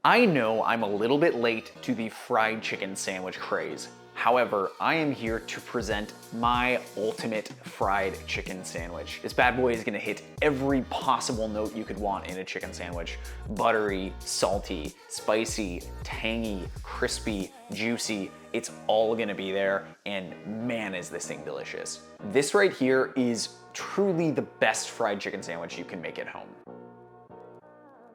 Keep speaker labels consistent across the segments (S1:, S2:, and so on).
S1: I know I'm a little bit late to the fried chicken sandwich craze. However, I am here to present my ultimate fried chicken sandwich. This bad boy is gonna hit every possible note you could want in a chicken sandwich. Buttery, salty, spicy, tangy, crispy, juicy. It's all gonna be there, and man, is this thing delicious. This right here is truly the best fried chicken sandwich you can make at home.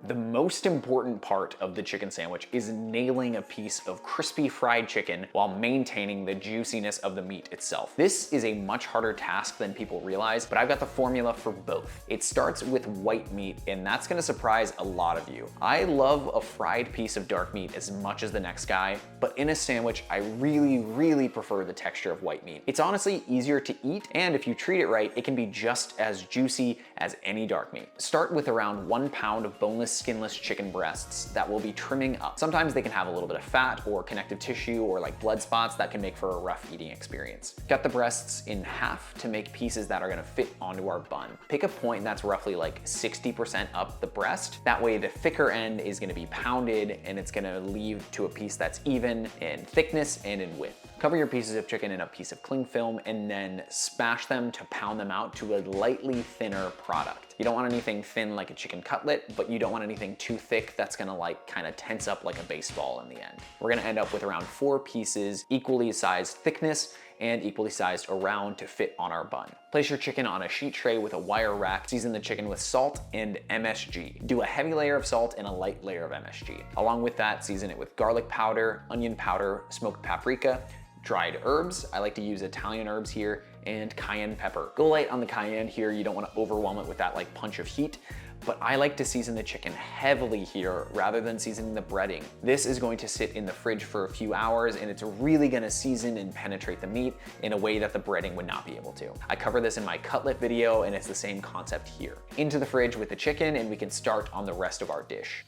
S1: The most important part of the chicken sandwich is nailing a piece of crispy fried chicken while maintaining the juiciness of the meat itself. This is a much harder task than people realize, but I've got the formula for both. It starts with white meat, and that's gonna surprise a lot of you. I love a fried piece of dark meat as much as the next guy, but in a sandwich, I really prefer the texture of white meat. It's honestly easier to eat, and if you treat it right, it can be just as juicy as any dark meat. Start with around 1 pound of boneless, skinless chicken breasts that we'll be trimming up. Sometimes they can have a little bit of fat or connective tissue or like blood spots that can make for a rough eating experience. Cut the breasts in half to make pieces that are gonna fit onto our bun. Pick a point that's roughly like 60% up the breast. That way the thicker end is gonna be pounded and it's gonna lead to a piece that's even in thickness and in width. Cover your pieces of chicken in a piece of cling film and then smash them to pound them out to a lightly thinner product. You don't want anything thin like a chicken cutlet, but you don't want anything too thick that's gonna like kind of tense up like a baseball in the end. We're gonna end up with around 4 pieces, equally sized thickness and equally sized around to fit on our bun. Place your chicken on a sheet tray with a wire rack. Season the chicken with salt and MSG. Do a heavy layer of salt and a light layer of MSG. Along with that, season it with garlic powder, onion powder, smoked paprika, dried herbs. I like to use Italian herbs here, and cayenne pepper. Go light on the cayenne here. You don't want to overwhelm it with that like punch of heat, but I like to season the chicken heavily here rather than seasoning the breading. This is going to sit in the fridge for a few hours, and it's really gonna season and penetrate the meat in a way that the breading would not be able to. I cover this in my cutlet video, and it's the same concept here. Into the fridge with the chicken, and we can start on the rest of our dish.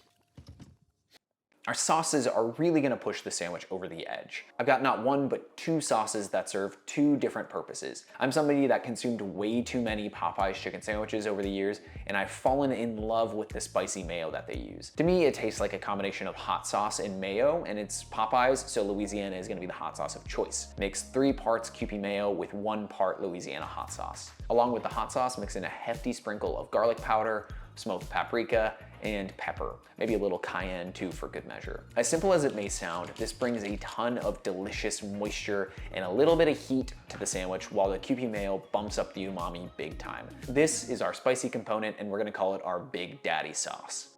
S1: Our sauces are really gonna push the sandwich over the edge. I've got not 1, but 2 sauces that serve 2 different purposes. I'm somebody that consumed way too many Popeye's chicken sandwiches over the years, and I've fallen in love with the spicy mayo that they use. To me, it tastes like a combination of hot sauce and mayo, and it's Popeye's, so Louisiana is gonna be the hot sauce of choice. Mix 3 parts Kewpie mayo with 1 part Louisiana hot sauce. Along with the hot sauce, mix in a hefty sprinkle of garlic powder, smoked paprika, and pepper, maybe a little cayenne too for good measure. As simple as it may sound, this brings a ton of delicious moisture and a little bit of heat to the sandwich, while the Kewpie mayo bumps up the umami big time. This is our spicy component, and we're gonna call it our Big Daddy sauce.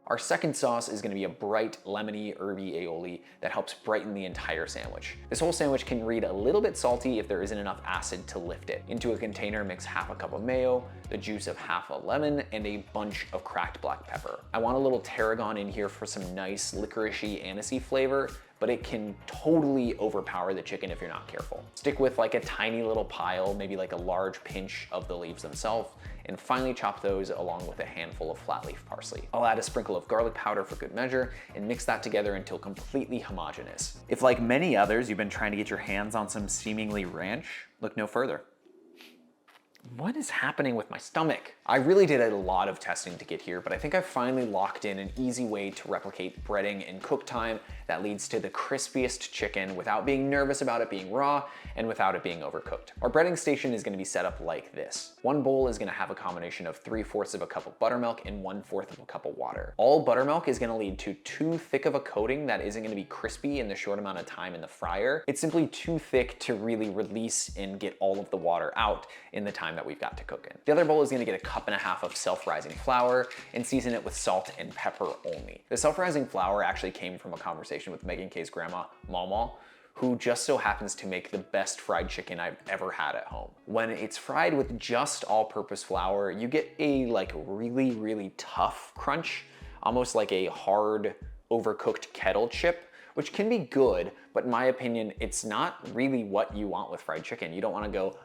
S1: Our second sauce is gonna be a bright, lemony, herby aioli that helps brighten the entire sandwich. This whole sandwich can read a little bit salty if there isn't enough acid to lift it. Into a container, mix half a cup of mayo, the juice of half a lemon, and a bunch of cracked black pepper. I want a little tarragon in here for some nice licoricey, anisey flavor, but it can totally overpower the chicken if you're not careful. Stick with like a tiny little pile, maybe like a large pinch of the leaves themselves, and finally chop those along with a handful of flat leaf parsley. I'll add a sprinkle of garlic powder for good measure and mix that together until completely homogeneous. If like many others, you've been trying to get your hands on some seemingly ranch, look no further. What is happening with my stomach? I really did a lot of testing to get here, but I think I finally locked in an easy way to replicate breading and cook time that leads to the crispiest chicken without being nervous about it being raw and without it being overcooked. Our breading station is gonna be set up like this. One bowl is gonna have a combination of 3/4 of a cup of buttermilk and 1/4 of a cup of water. All buttermilk is gonna lead to too thick of a coating that isn't gonna be crispy in the short amount of time in the fryer. It's simply too thick to really release and get all of the water out in the time that we've got to cook in. The other bowl is gonna get a 1.5 cups of self-rising flour and season it with salt and pepper only. The self-rising flour actually came from a conversation with Megan K's grandma, Mama, who just so happens to make the best fried chicken I've ever had at home. When it's fried with just all-purpose flour, you get a like really tough crunch, almost like a hard, overcooked kettle chip, which can be good, but in my opinion, it's not really what you want with fried chicken. You don't wanna go,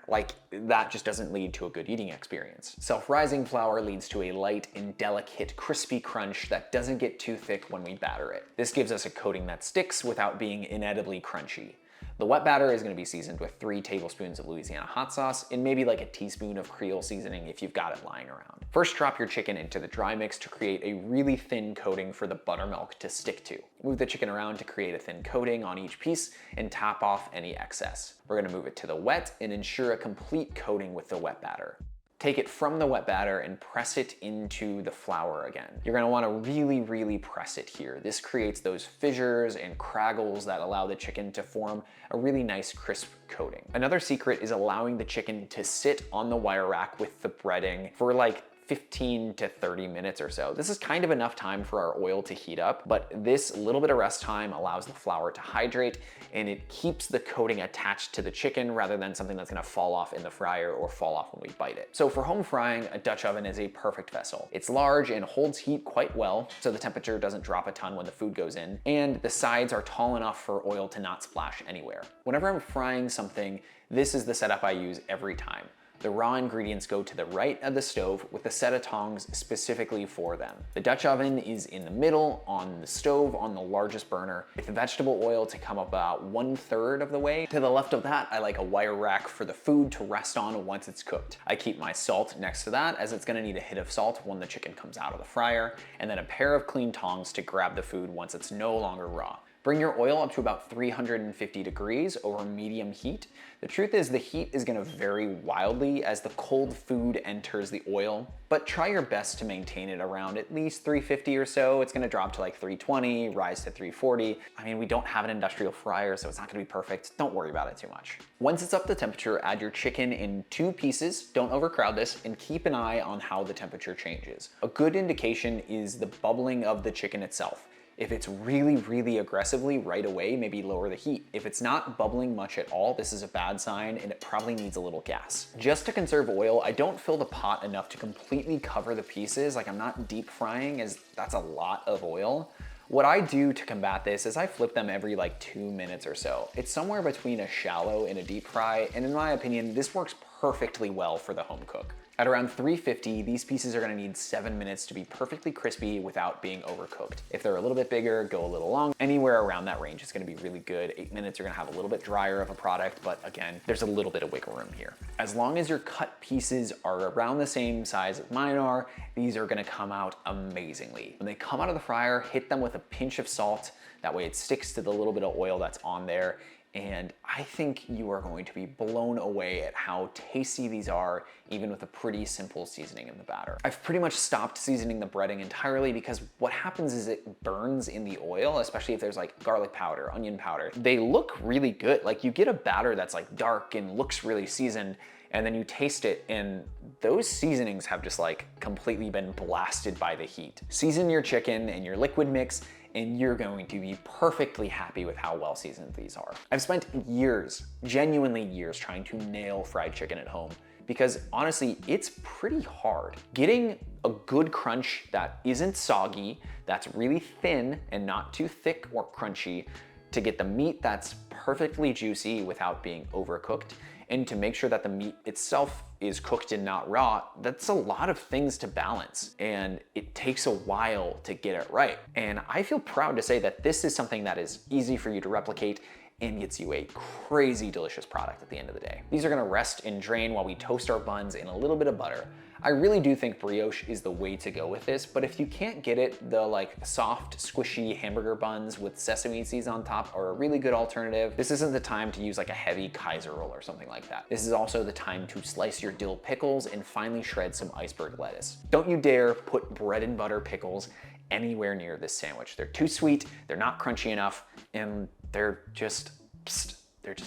S1: like that just doesn't lead to a good eating experience. Self-rising flour leads to a light and delicate crispy crunch that doesn't get too thick when we batter it. This gives us a coating that sticks without being inedibly crunchy. The wet batter is gonna be seasoned with 3 tablespoons of Louisiana hot sauce and maybe like a teaspoon of Creole seasoning if you've got it lying around. First, drop your chicken into the dry mix to create a really thin coating for the buttermilk to stick to. Move the chicken around to create a thin coating on each piece and top off any excess. We're gonna move it to the wet and ensure a complete coating with the wet batter. Take it from the wet batter and press it into the flour again. You're gonna wanna really press it here. This creates those fissures and craggles that allow the chicken to form a really nice crisp coating. Another secret is allowing the chicken to sit on the wire rack with the breading for like 15 to 30 minutes or so. This is kind of enough time for our oil to heat up, but this little bit of rest time allows the flour to hydrate and it keeps the coating attached to the chicken rather than something that's gonna fall off in the fryer or fall off when we bite it. So for home frying, a Dutch oven is a perfect vessel. It's large and holds heat quite well, so the temperature doesn't drop a ton when the food goes in, and the sides are tall enough for oil to not splash anywhere. Whenever I'm frying something, this is the setup I use every time. The raw ingredients go to the right of the stove with a set of tongs specifically for them. The Dutch oven is in the middle on the stove on the largest burner with the vegetable oil to come about 1/3 of the way. To the left of that, I like a wire rack for the food to rest on once it's cooked. I keep my salt next to that as it's gonna need a hit of salt when the chicken comes out of the fryer, and then a pair of clean tongs to grab the food once it's no longer raw. Bring your oil up to about 350 degrees over medium heat. The truth is the heat is gonna vary wildly as the cold food enters the oil, but try your best to maintain it around at least 350 or so. It's gonna drop to like 320, rise to 340. I mean, we don't have an industrial fryer, so it's not gonna be perfect. Don't worry about it too much. Once it's up to temperature, add your chicken in 2 pieces. Don't overcrowd this and keep an eye on how the temperature changes. A good indication is the bubbling of the chicken itself. If it's really aggressively right away, maybe lower the heat. If it's not bubbling much at all, this is a bad sign and it probably needs a little gas. Just to conserve oil, I don't fill the pot enough to completely cover the pieces. Like I'm not deep frying as that's a lot of oil. What I do to combat this is I flip them every like 2 minutes or so. It's somewhere between a shallow and a deep fry, and in my opinion, this works perfectly well for the home cook. At around 350, these pieces are gonna need 7 minutes to be perfectly crispy without being overcooked. If they're a little bit bigger, go a little long. Anywhere around that range is gonna be really good. 8 minutes are gonna have a little bit drier of a product, but again, there's a little bit of wiggle room here. As long as your cut pieces are around the same size as mine are, these are gonna come out amazingly. When they come out of the fryer, hit them with a pinch of salt. That way it sticks to the little bit of oil that's on there. And I think you are going to be blown away at how tasty these are, even with a pretty simple seasoning in the batter. I've pretty much stopped seasoning the breading entirely because what happens is it burns in the oil, especially if there's like garlic powder, onion powder. They look really good. Like you get a batter that's like dark and looks really seasoned, and then you taste it and those seasonings have just like completely been blasted by the heat. Season your chicken and your liquid mix and you're going to be perfectly happy with how well seasoned these are. I've spent years, genuinely years, trying to nail fried chicken at home because honestly, it's pretty hard. Getting a good crunch that isn't soggy, that's really thin and not too thick or crunchy, to get the meat that's perfectly juicy without being overcooked, and to make sure that the meat itself is cooked and not raw, that's a lot of things to balance. And it takes a while to get it right. And I feel proud to say that this is something that is easy for you to replicate and gets you a crazy delicious product at the end of the day. These are gonna rest and drain while we toast our buns in a little bit of butter. I really do think brioche is the way to go with this, but if you can't get it, the like soft, squishy hamburger buns with sesame seeds on top are a really good alternative. This isn't the time to use like a heavy Kaiser roll or something like that. This is also the time to slice your dill pickles and finally shred some iceberg lettuce. Don't you dare put bread and butter pickles anywhere near this sandwich. They're too sweet, they're not crunchy enough, and they're just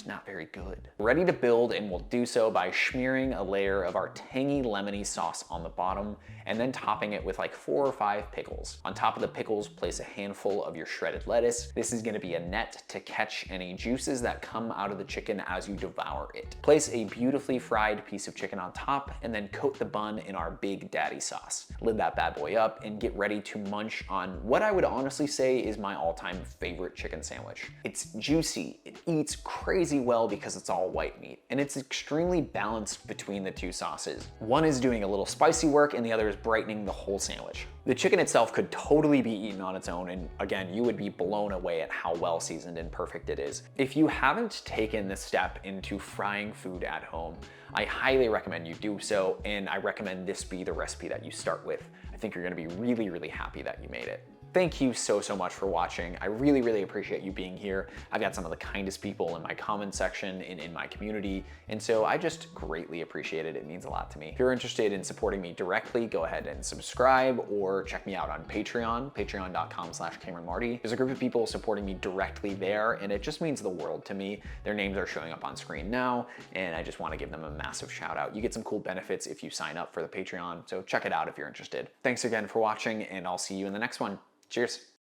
S1: not very good. Ready to build, and we'll do so by smearing a layer of our tangy lemony sauce on the bottom and then topping it with like 4 or 5 pickles. On top of the pickles, place a handful of your shredded lettuce. This is gonna be a net to catch any juices that come out of the chicken as you devour it. Place a beautifully fried piece of chicken on top and then coat the bun in our Big Daddy sauce. Lid that bad boy up and get ready to munch on what I would honestly say is my all-time favorite chicken sandwich. It's juicy, it eats crazy well because it's all white meat, and it's extremely balanced between the two sauces. One is doing a little spicy work and the other is brightening the whole sandwich. The chicken itself could totally be eaten on its own, and again, you would be blown away at how well seasoned and perfect it is. If you haven't taken the step into frying food at home, I highly recommend you do so, and I recommend this be the recipe that you start with. I think you're gonna be really, really happy that you made it. Thank you so much for watching. I really, really appreciate you being here. I've got some of the kindest people in my comment section and in my community, and so I just greatly appreciate it. It means a lot to me. If you're interested in supporting me directly, go ahead and subscribe or check me out on Patreon, patreon.com/CameronMarty. There's a group of people supporting me directly there, and it just means the world to me. Their names are showing up on screen now, and I just want to give them a massive shout out. You get some cool benefits if you sign up for the Patreon, so check it out if you're interested. Thanks again for watching, and I'll see you in the next one. Cheers.